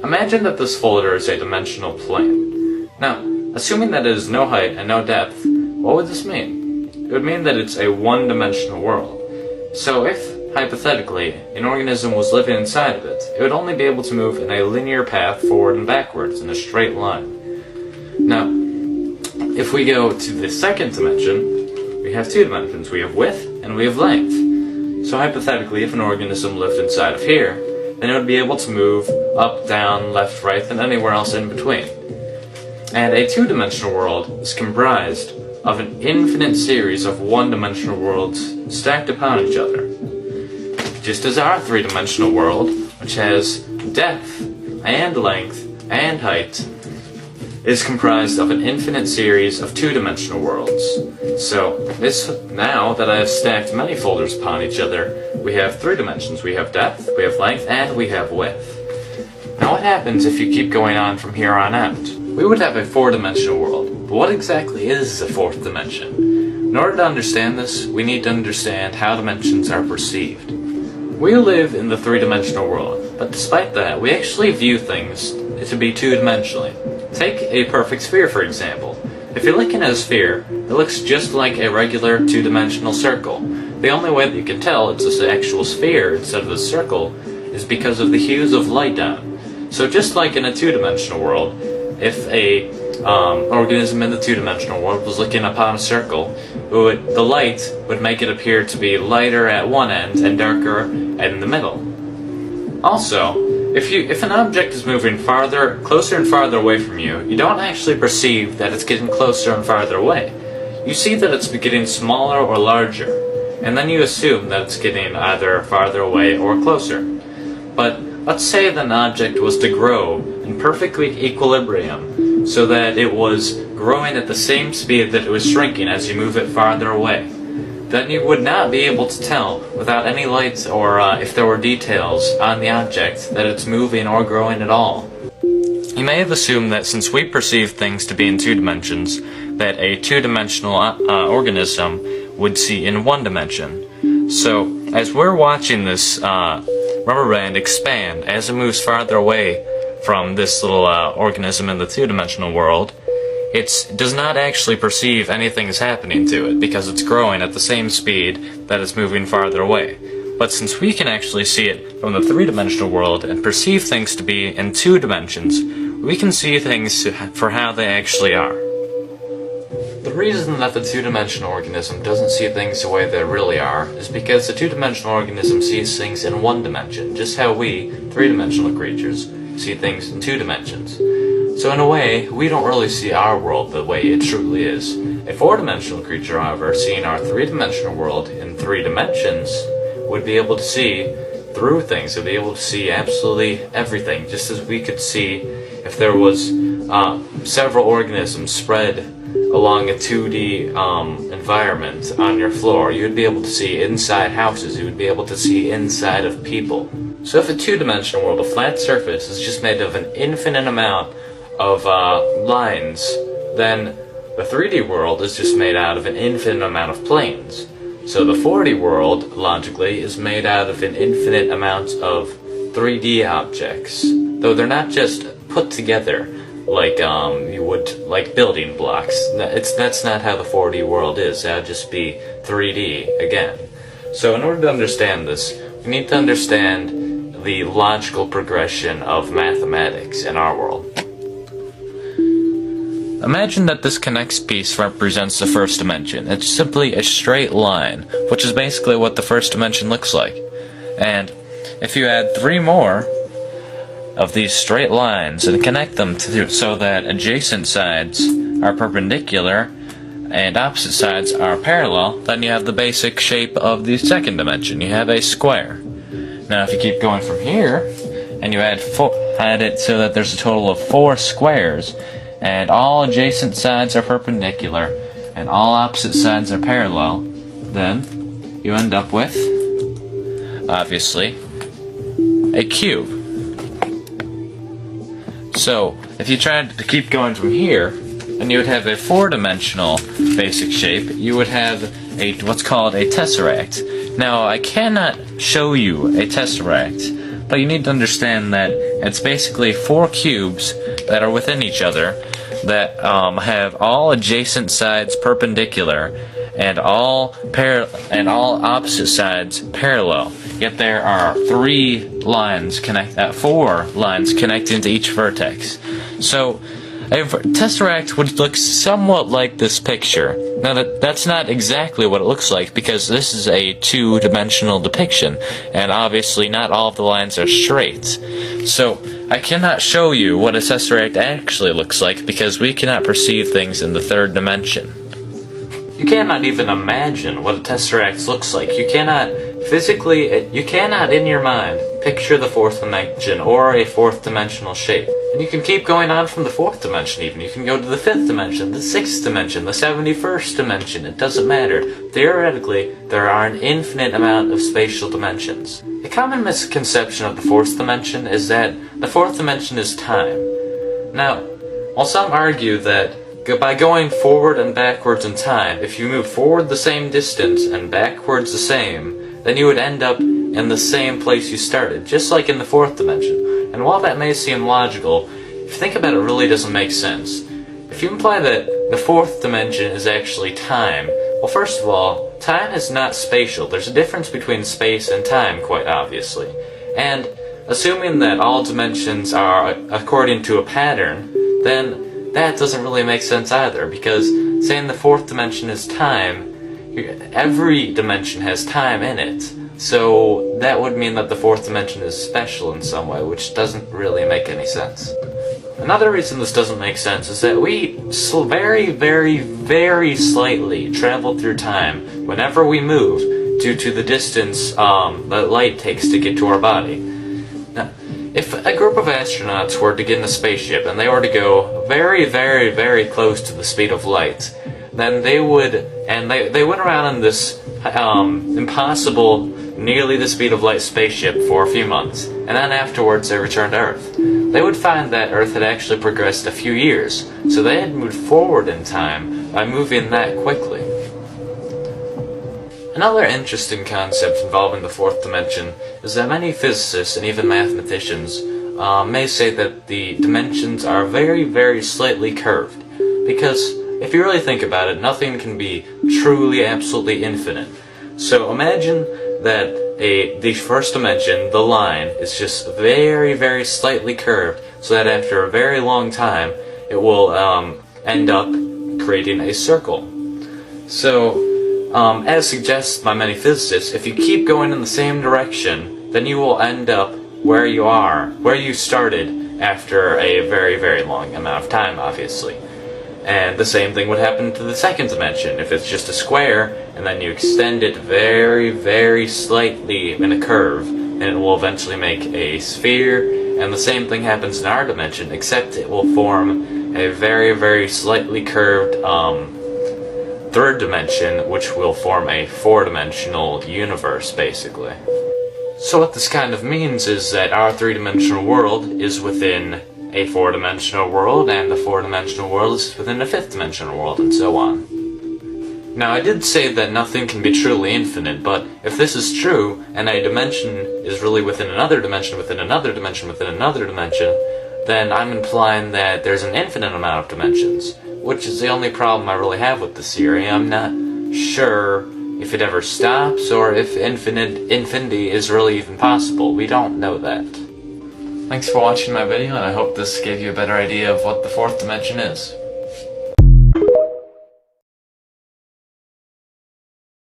Imagine that this folder is a dimensional plane. Now, assuming that it is no height and no depth, what would this mean? It would mean that it's a one-dimensional world. So if, hypothetically, an organism was living inside of it, it would only be able to move in a linear path forward and backwards in a straight line. Now, if we go to the second dimension, we have two dimensions. We have width and we have length. So hypothetically, if an organism lived inside of here, then it would be able to move up, down, left, right, and anywhere else in between. And a two-dimensional world is comprised of an infinite series of one-dimensional worlds stacked upon each other. Just as our three-dimensional world, which has depth and length and height, is comprised of an infinite series of two-dimensional worlds. So, now that I have stacked many folders upon each other, we have three dimensions. We have depth, we have length, and we have width. Now what happens if you keep going on from here on out? We would have a four-dimensional world, but what exactly is a fourth dimension? In order to understand this, we need to understand how dimensions are perceived. We live in the three-dimensional world, but despite that, we actually view things to be two-dimensionally. Take a perfect sphere, for example. If you're looking at a sphere, it looks just like a regular two-dimensional circle. The only way that you can tell it's an actual sphere instead of a circle is because of the hues of light on it. So just like in a two-dimensional world, if a organism in the two-dimensional world was looking upon a circle, the light would make it appear to be lighter at one end and darker in the middle. Also, if an object is moving closer and farther away from you, you don't actually perceive that it's getting closer and farther away. You see that it's getting smaller or larger, and then you assume that it's getting either farther away or closer. But let's say that an object was to grow in perfect equilibrium, so that it was growing at the same speed that it was shrinking as you move it farther away. Then you would not be able to tell, without any lights or if there were details on the object, that it's moving or growing at all. You may have assumed that since we perceive things to be in two dimensions, that a two-dimensional organism would see in one dimension. So, as we're watching this rubber band expand as it moves farther away from this little organism in the two-dimensional world, it does not actually perceive anything is happening to it because it's growing at the same speed that it's moving farther away. But since we can actually see it from the three-dimensional world and perceive things to be in two dimensions, we can see things for how they actually are. The reason that the two-dimensional organism doesn't see things the way they really are is because the two-dimensional organism sees things in one dimension, just how we, three-dimensional creatures, see things in two dimensions. So in a way, we don't really see our world the way it truly is. A four-dimensional creature, however, seeing our three-dimensional world in three dimensions, would be able to see through things, would be able to see absolutely everything, just as we could see if there was several organisms spread along a 2D environment on your floor. You would be able to see inside houses, you would be able to see inside of people. So if a two-dimensional world, a flat surface, is just made of an infinite amount of lines, then the 3D world is just made out of an infinite amount of planes. So the 4D world, logically, is made out of an infinite amount of 3D objects. Though they're not just put together like you would like building blocks. That's not how the 4D world is. That would just be 3D again. So in order to understand this, we need to understand the logical progression of mathematics in our world. Imagine that this connects piece represents the first dimension. It's simply a straight line, which is basically what the first dimension looks like. And if you add 3 more of these straight lines and connect them so that adjacent sides are perpendicular and opposite sides are parallel, then you have the basic shape of the second dimension. You have a square. Now if you keep going from here, and you add it so that there's a total of 4 squares, and all adjacent sides are perpendicular, and all opposite sides are parallel, then you end up with, obviously, a cube. So, if you tried to keep going from here, and you would have a 4-dimensional basic shape, you would have what's called a tesseract. Now, I cannot show you a tesseract, but you need to understand that It's basically 4 cubes that are within each other that have all adjacent sides perpendicular and all opposite sides parallel. Yet there are 4 lines connecting to each vertex. So a tesseract would look somewhat like this picture. Now that's not exactly what it looks like, because this is a 2-dimensional depiction, and obviously not all of the lines are straight. So I cannot show you what a tesseract actually looks like, because we cannot perceive things in the 3rd dimension. You cannot even imagine what a tesseract looks like. You cannot in your mind picture the 4th dimension or a 4th dimensional shape. And you can keep going on from the 4th dimension even. You can go to the 5th dimension, the 6th dimension, the 71st dimension. It doesn't matter. Theoretically, there are an infinite amount of spatial dimensions. A common misconception of the 4th dimension is that the 4th dimension is time. Now, while some argue that by going forward and backwards in time, if you move forward the same distance and backwards the same, then you would end up in the same place you started, just like in the 4th dimension. And while that may seem logical, if you think about it, it really doesn't make sense. If you imply that the 4th dimension is actually time, well, first of all, time is not spatial. There's a difference between space and time, quite obviously. And assuming that all dimensions are according to a pattern, then that doesn't really make sense either, because saying the 4th dimension is time, every dimension has time in it, so that would mean that the 4th dimension is special in some way, which doesn't really make any sense. Another reason this doesn't make sense is that we very, very, very slightly travel through time whenever we move due to the distance that light takes to get to our body. Now, if a group of astronauts were to get in a spaceship and they were to go very, very, very close to the speed of light, then they went around in this impossible, nearly the speed of light spaceship for a few months, and then afterwards they returned to Earth. They would find that Earth had actually progressed a few years, so they had moved forward in time by moving that quickly. Another interesting concept involving the 4th dimension is that many physicists and even mathematicians may say that the dimensions are very, very slightly curved, because if you really think about it, nothing can be truly, absolutely infinite. So imagine that the 1st dimension, the line, is just very, very slightly curved, so that after a very long time, it will end up creating a circle. So, as suggested by many physicists, if you keep going in the same direction, then you will end up where you started after a very, very long amount of time, obviously. And the same thing would happen to the 2nd dimension. If it's just a square, and then you extend it very, very slightly in a curve, and it will eventually make a sphere, and the same thing happens in our dimension, except it will form a very, very slightly curved 3rd dimension, which will form a 4-dimensional universe, basically. So what this kind of means is that our 3-dimensional world is within a 4-dimensional world, and the 4-dimensional world is within a 5th-dimensional world, and so on. Now, I did say that nothing can be truly infinite, but if this is true, and a dimension is really within another dimension, within another dimension, within another dimension, then I'm implying that there's an infinite amount of dimensions, which is the only problem I really have with this theory. I'm not sure if it ever stops, or if infinity is really even possible. We don't know that. Thanks for watching my video, and I hope this gave you a better idea of what the 4th dimension is.